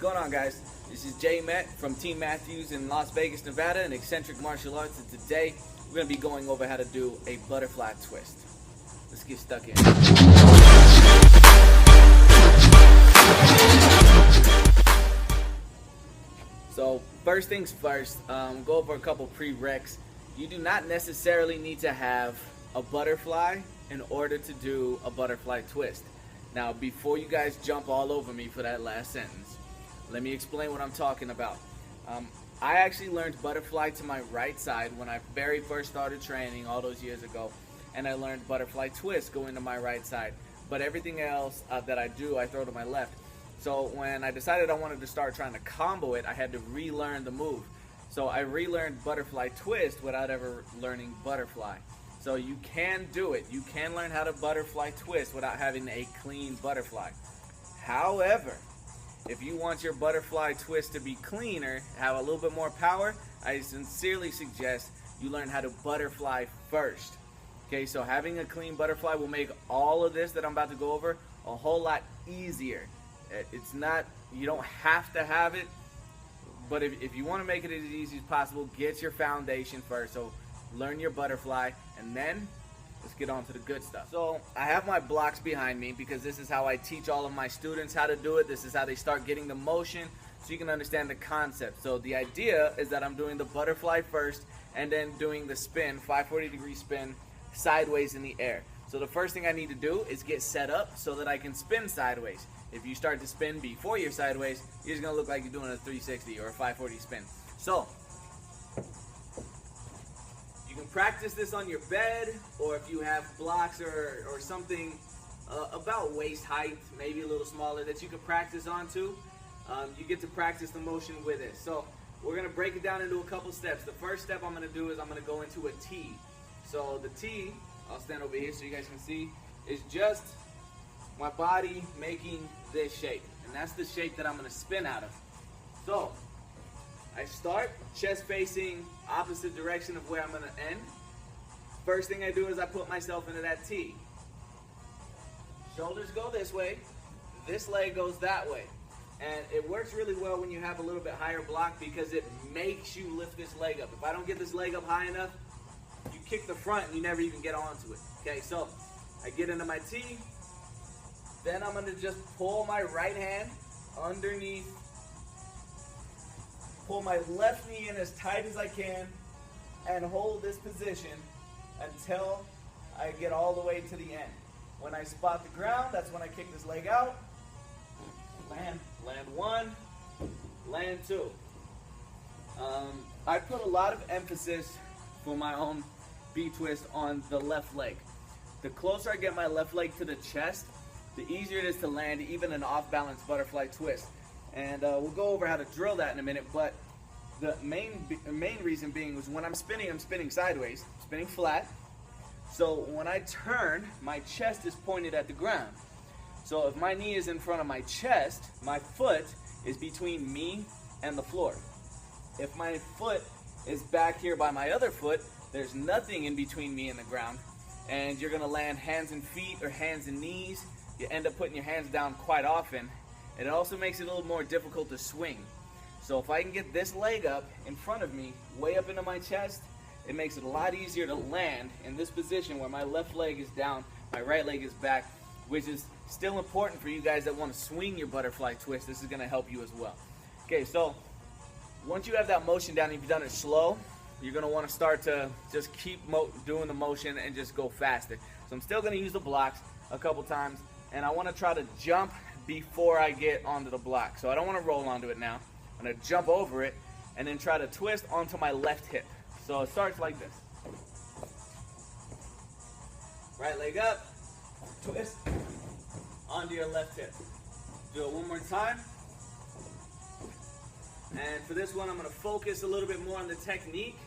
going on, guys? This is Jay Met from Team Matthews in Las Vegas, Nevada, and Eccentric Martial Arts, and today we're going to be going over how to do a butterfly twist. Let's get stuck in. So first things first, go over a couple prereqs. You do not necessarily need to have a butterfly in order to do a butterfly twist. Now, before you guys jump all over me for that last sentence, let me explain what I'm talking about. I actually learned butterfly to my right side when I very first started training all those years ago, and I learned butterfly twist going to my right side. But everything else that I do, I throw to my left. So when I decided I wanted to start trying to combo it, I had to relearn the move. So I relearned butterfly twist without ever learning butterfly. So you can do it. You can learn how to butterfly twist without having a clean butterfly. However, if you want your butterfly twist to be cleaner, have a little bit more power, I sincerely suggest you learn how to butterfly first. Okay, so having a clean butterfly will make all of this that I'm about to go over a whole lot easier. It's not, you don't have to have it, but if you want to make it as easy as possible, get your foundation first. So learn your butterfly, and then let's get on to the good stuff. So I have my blocks behind me because this is how I teach all of my students how to do it. This is how they start getting the motion so you can understand the concept. So the idea is that I'm doing the butterfly first and then doing the spin, 540-degree spin, sideways in the air. So the first thing I need to do is get set up so that I can spin sideways. If you start to spin before you're sideways, you're just gonna look like you're doing a 360 or a 540 spin. So you can practice this on your bed, or if you have blocks or something about waist height, maybe a little smaller, that you can practice onto. You get to practice the motion with it. So we're gonna break it down into a couple steps. The first step I'm gonna do is I'm gonna go into a T. So the T, I'll stand over here so you guys can see, is just my body making this shape. And that's the shape that I'm gonna spin out of. So I start chest facing opposite direction of where I'm gonna end. First thing I do is I put myself into that T. Shoulders go this way, this leg goes that way. And it works really well when you have a little bit higher block because it makes you lift this leg up. If I don't get this leg up high enough, you kick the front and you never even get onto it. Okay, so I get into my T, then I'm gonna just pull my right hand underneath, pull my left knee in as tight as I can, and hold this position until I get all the way to the end. When I spot the ground, that's when I kick this leg out, land one, land two. I put a lot of emphasis for my own B-twist on the left leg. The closer I get my left leg to the chest, the easier it is to land even an off-balance butterfly twist. And we'll go over how to drill that in a minute, but the main reason being was when I'm spinning sideways, spinning flat. So when I turn, my chest is pointed at the ground. So if my knee is in front of my chest, my foot is between me and the floor. If my foot is back here by my other foot, there's nothing in between me and the ground. And you're gonna land hands and feet or hands and knees. You end up putting your hands down quite often. It also makes it a little more difficult to swing. So if I can get this leg up in front of me, way up into my chest, it makes it a lot easier to land in this position where my left leg is down, my right leg is back, which is still important for you guys that want to swing your butterfly twist. This is going to help you as well. Okay, so once you have that motion down, if you've done it slow, you're going to want to start to just keep doing the motion and just go faster. So I'm still going to use the blocks a couple times, and I want to try to jump before I get onto the block. So I don't want to roll onto it now. I'm going to jump over it and then try to twist onto my left hip. So it starts like this. Right leg up, twist onto your left hip. Do it one more time. And for this one, I'm going to focus a little bit more on the technique.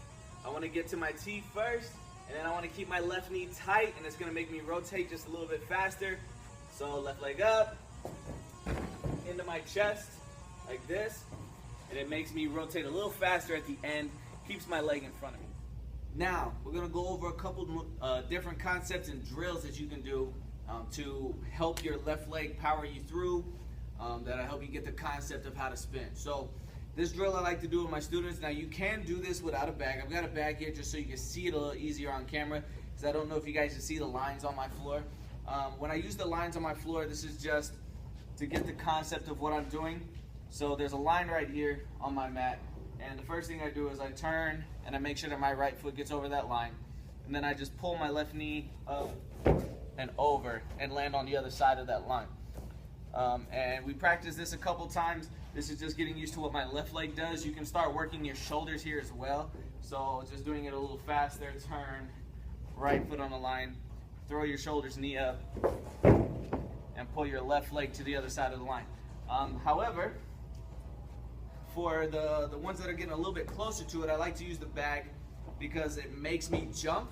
I want to get to my T first, and then I want to keep my left knee tight, and it's going to make me rotate just a little bit faster. So left leg up, into my chest, like this, and it makes me rotate a little faster at the end, keeps my leg in front of me. Now, we're going to go over a couple different concepts and drills that you can do to help your left leg power you through that'll help you get the concept of how to spin. So this drill I like to do with my students. Now you can do this without a bag. I've got a bag here just so you can see it a little easier on camera, because I don't know if you guys can see the lines on my floor. When I use the lines on my floor, this is just to get the concept of what I'm doing. So there's a line right here on my mat, and the first thing I do is I turn and I make sure that my right foot gets over that line, and then I just pull my left knee up and over and land on the other side of that line. And we practice this a couple times. This is just getting used to what my left leg does. You can start working your shoulders here as well. So just doing it a little faster, turn, right foot on the line, throw your shoulders knee up, and pull your left leg to the other side of the line. However, for the ones that are getting a little bit closer to it, I like to use the bag because it makes me jump.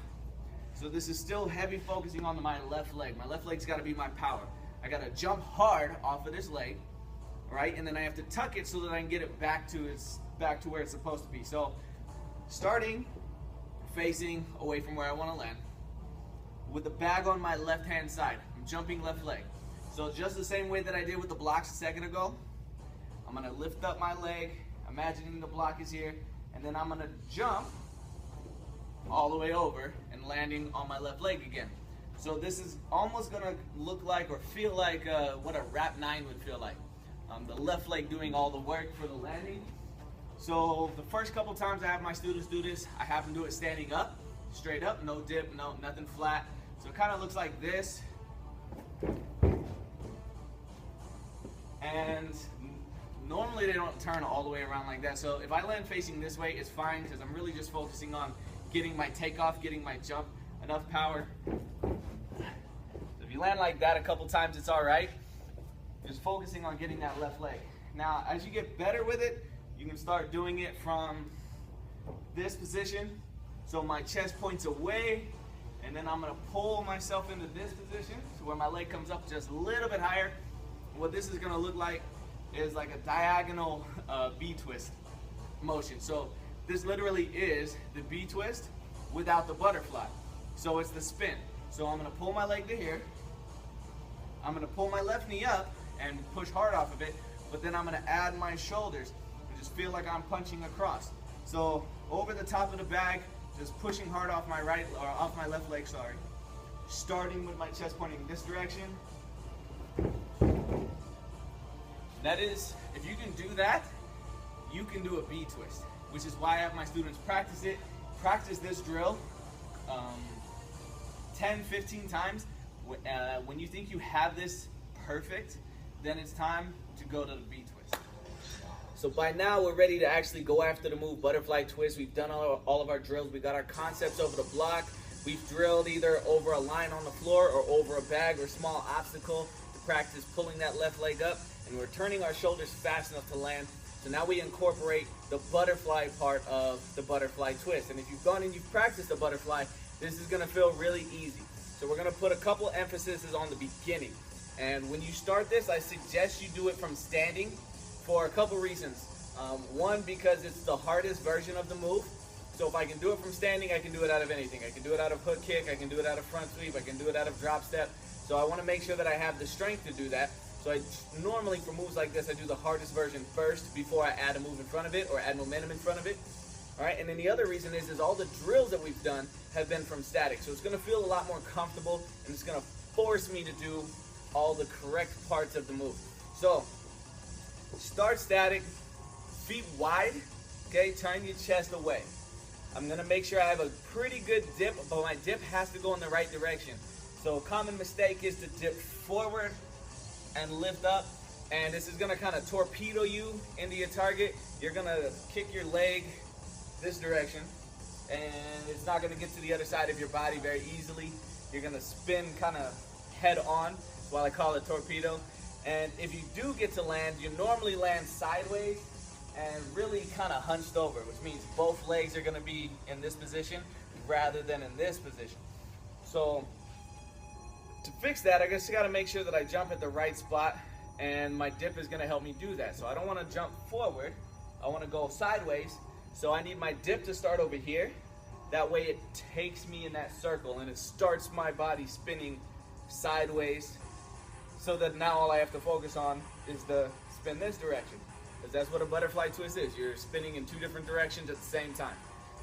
So this is still heavy focusing on my left leg. My left leg's got to be my power. I got to jump hard off of this leg, right? And then I have to tuck it so that I can get it back to where it's supposed to be. So starting facing away from where I want to land, with the bag on my left hand side, I'm jumping left leg. So just the same way that I did with the blocks a second ago, I'm gonna lift up my leg, imagining the block is here, and then I'm gonna jump all the way over and landing on my left leg again. So this is almost gonna look like or feel like what a Rap 9 would feel like. The left leg doing all the work for the landing. So the first couple times I have my students do this, I have them do it standing up, straight up, no dip, no nothing flat. So it kind of looks like this. And normally they don't turn all the way around like that. So if I land facing this way, it's fine because I'm really just focusing on getting my takeoff, getting my jump, enough power. So if you land like that a couple times, it's all right. Just focusing on getting that left leg. Now, as you get better with it, you can start doing it from this position. So my chest points away, and then I'm gonna pull myself into this position, so where my leg comes up just a little bit higher. What this is gonna look like is like a diagonal B twist motion. So this literally is the B twist without the butterfly. So it's the spin. So I'm gonna pull my leg to here. I'm gonna pull my left knee up and push hard off of it, but then I'm gonna add my shoulders and just feel like I'm punching across. So over the top of the bag, just pushing hard off my right, or off my left leg, sorry. Starting with my chest pointing this direction. That is, if you can do that, you can do a B twist, which is why I have my students practice it. Practice this drill 10, 15 times. When you think you have this perfect, then it's time to go to the B twist. So by now we're ready to actually go after the move butterfly twist. We've done all of our drills. We got our concepts over the block. We've drilled either over a line on the floor or over a bag or small obstacle to practice pulling that left leg up. And we're turning our shoulders fast enough to land. So now we incorporate the butterfly part of the butterfly twist. And if you've gone and you've practiced the butterfly, this is gonna feel really easy. So we're gonna put a couple emphases on the beginning. And when you start this, I suggest you do it from standing for a couple reasons. One, because it's the hardest version of the move. So if I can do it from standing, I can do it out of anything. I can do it out of hook kick, I can do it out of front sweep, I can do it out of drop step. So I wanna make sure that I have the strength to do that. So I normally, for moves like this, I do the hardest version first before I add a move in front of it or add momentum in front of it. All right, and then the other reason is all the drills that we've done have been from static. So it's gonna feel a lot more comfortable, and it's gonna force me to do all the correct parts of the move. So start static, feet wide, okay, turn your chest away. I'm gonna make sure I have a pretty good dip, but my dip has to go in the right direction. So a common mistake is to dip forward and lift up, and this is gonna kind of torpedo you into your target. You're gonna kick your leg this direction, and it's not gonna get to the other side of your body very easily. You're gonna spin kind of head on, that's why I call it torpedo. And if you do get to land, you normally land sideways and really kind of hunched over, which means both legs are gonna be in this position rather than in this position. So to fix that, I guess you gotta make sure that I jump at the right spot, and my dip is gonna help me do that. So I don't wanna jump forward, I wanna go sideways. So I need my dip to start over here. That way it takes me in that circle and it starts my body spinning sideways, so that now all I have to focus on is to spin this direction, because that's what a butterfly twist is. You're spinning in two different directions at the same time.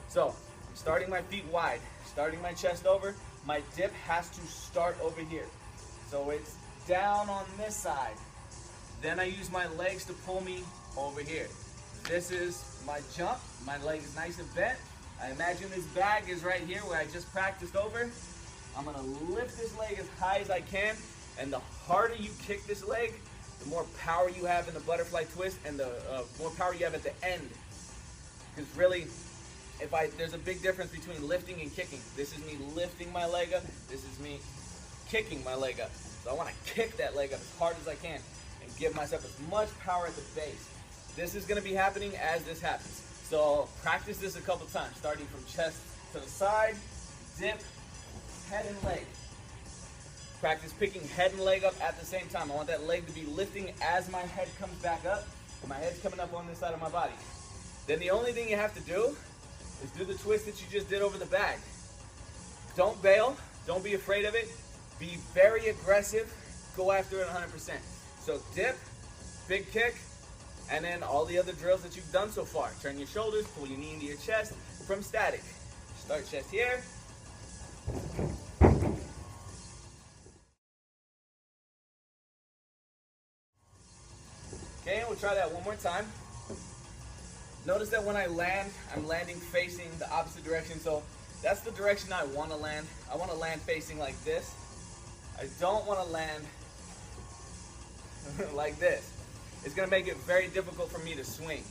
So I'm starting my feet wide, starting my chest over. My dip has to start over here. So it's down on this side. Then I use my legs to pull me over here. This is my jump. My leg is nice and bent. I imagine this bag is right here where I just practiced over. I'm gonna lift this leg as high as I can, and the harder you kick this leg, the more power you have in the butterfly twist, and the more power you have at the end. Because really, there's a big difference between lifting and kicking. This is me lifting my leg up. This is me kicking my leg up. So I want to kick that leg up as hard as I can and give myself as much power at the base. This is going to be happening as this happens. So practice this a couple times, starting from chest to the side, dip, head and leg. Practice picking head and leg up at the same time. I want that leg to be lifting as my head comes back up, and my head's coming up on this side of my body. Then the only thing you have to do is do the twist that you just did over the bag. Don't bail. Don't be afraid of it. Be very aggressive. Go after it 100%. So dip, big kick, and then all the other drills that you've done so far. Turn your shoulders, pull your knee into your chest from static. Start chest here. Okay, we'll try that one more time. Notice that when I land, I'm landing facing the opposite direction. So that's the direction I want to land. I want to land facing like this. I don't want to land like this. It's going to make it very difficult for me to swing.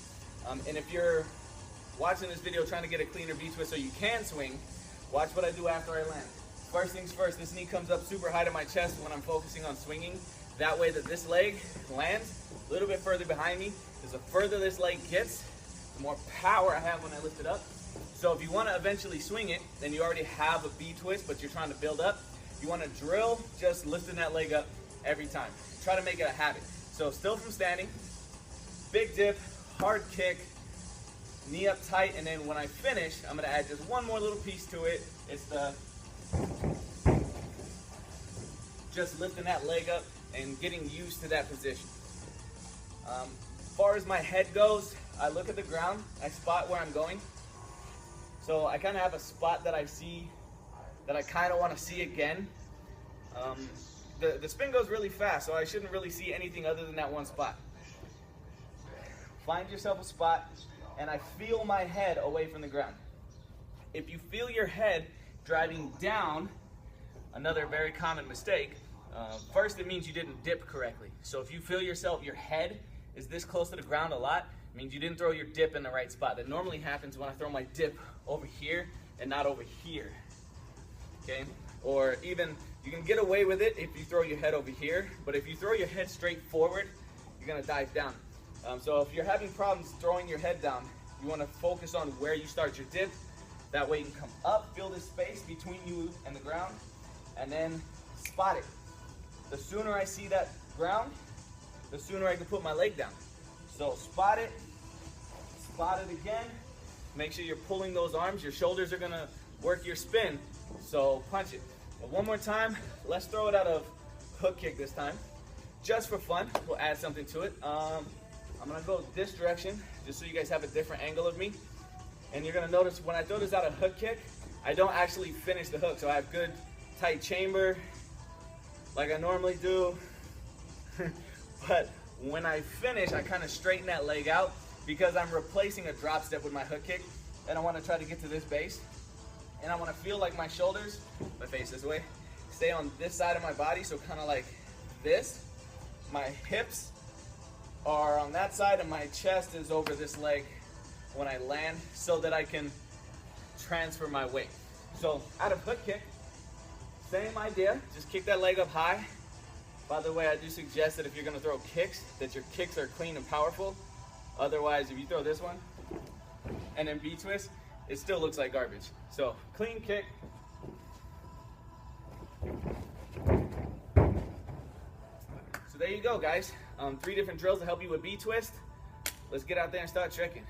And if you're watching this video trying to get a cleaner V-twist so you can swing, watch what I do after I land. First things first, this knee comes up super high to my chest when I'm focusing on swinging. That way that this leg lands a little bit further behind me. Because the further this leg gets, the more power I have when I lift it up. So if you want to eventually swing it, then you already have a V-twist, but you're trying to build up. You want to drill just lifting that leg up every time. Try to make it a habit. So still from standing, big dip, hard kick, knee up tight, and then when I finish, I'm going to add just one more little piece to it. It's the just lifting that leg up and getting used to that position. As far as my head goes, I look at the ground, I spot where I'm going. So I kind of have a spot that I see that I kind of want to see again. The spin goes really fast, so I shouldn't really see anything other than that one spot. Find yourself a spot, and I feel my head away from the ground. If you feel your head driving down, another very common mistake, first it means you didn't dip correctly. So if you feel your head is this close to the ground a lot, it means you didn't throw your dip in the right spot. That normally happens when I throw my dip over here and not over here. Okay? Or even, you can get away with it if you throw your head over here, but if you throw your head straight forward, you're gonna dive down. So if you're having problems throwing your head down, you wanna focus on where you start your dip. That way you can come up, feel this space between you and the ground, and then spot it. The sooner I see that ground, the sooner I can put my leg down. So spot it again. Make sure you're pulling those arms. Your shoulders are gonna work your spin. So punch it. But one more time, let's throw it out of hook kick this time. Just for fun, we'll add something to it. I'm gonna go this direction, just so you guys have a different angle of me. And you're gonna notice when I throw this out of hook kick, I don't actually finish the hook. So I have good tight chamber, like I normally do. But when I finish, I kind of straighten that leg out because I'm replacing a drop step with my hook kick. And I want to try to get to this base. And I want to feel like my shoulders, my face this way, stay on this side of my body. So kind of like this. My hips are on that side and my chest is over this leg when I land so that I can transfer my weight. So out of hook kick, same idea, just kick that leg up high. By the way, I do suggest that if you're gonna throw kicks, that your kicks are clean and powerful. Otherwise, if you throw this one and then V-twist, it still looks like garbage. So clean kick. So there you go, guys. 3 different drills to help you with V-twist. Let's get out there and start tricking.